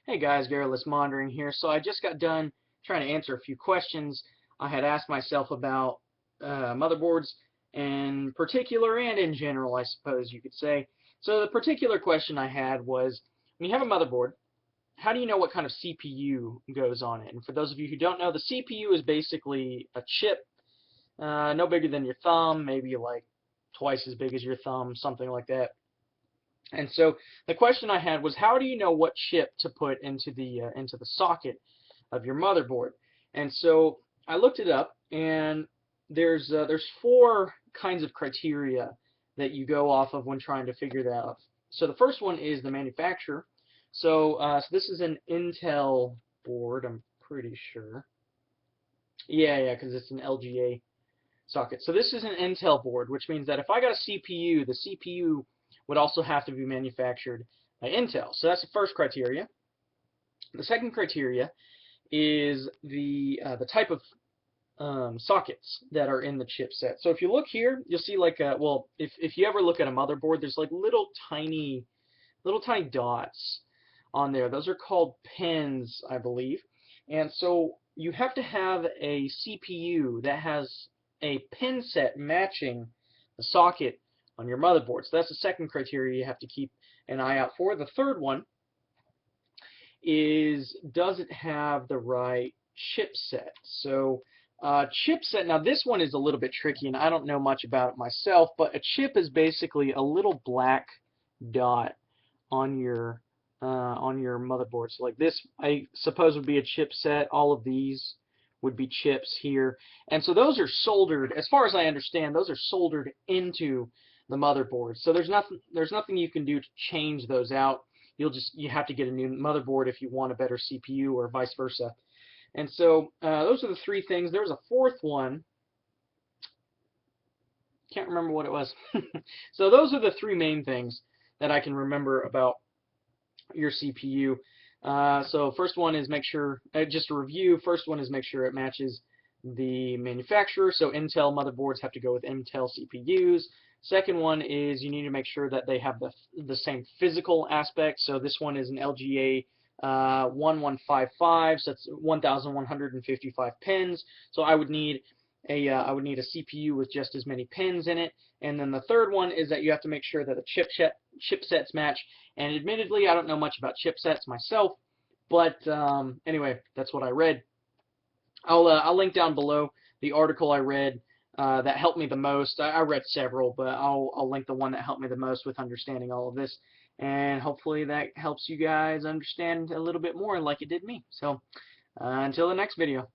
Hey guys, Garrulous Monitoring here. So I just got done trying to answer a few questions I had asked myself about motherboards in particular and in general, I suppose you could say. So the particular question I had was, when you have a motherboard, how do you know what kind of CPU goes on it? And for those of you who don't know, the CPU is basically a chip no bigger than your thumb, maybe like twice as big as your thumb, something like that. And so the question I had was, how do you know what chip to put into the socket of your motherboard? And so I looked it up, and there's four kinds of criteria that you go off of when trying to figure that out. So the first one is the manufacturer. So this is an Intel board, I'm pretty sure. Yeah, because it's an LGA socket. So this is an Intel board, which means that if I got a CPU, the CPU would also have to be manufactured by Intel. So that's the first criteria. The second criteria is the type of sockets that are in the chipset. So if you look here, you'll see like well, if you ever look at a motherboard, there's like little tiny dots on there. Those are called pins, I believe. And so you have to have a CPU that has a pin set matching the socket on your motherboard. So that's the second criteria you have to keep an eye out for. The third one is, does it have the right chipset? So chipset, now this one is a little bit tricky and I don't know much about it myself, but a chip is basically a little black dot on your motherboard. So like this, I suppose, would be a chipset. All of these would be chips here. And so those are soldered, as far as I understand, those are soldered into the motherboard. So there's nothing you can do to change those out. You have to get a new motherboard if you want a better CPU or vice versa. And so those are the three things. There was a fourth one. Can't remember what it was. So those are the three main things that I can remember about your CPU. So first one is make sure, just a review, first one is make sure it matches the manufacturer. So Intel motherboards have to go with Intel CPUs. Second one is you need to make sure that they have the same physical aspect. So this one is an LGA 1155, so that's 1,155 pins. So I would need a CPU with just as many pins in it. And then the third one is that you have to make sure that the chipsets match. And admittedly, I don't know much about chipsets myself, but anyway, that's what I read. I'll link down below the article I read that helped me the most. I read several, but I'll link the one that helped me the most with understanding all of this. And hopefully that helps you guys understand a little bit more like it did me. So until the next video.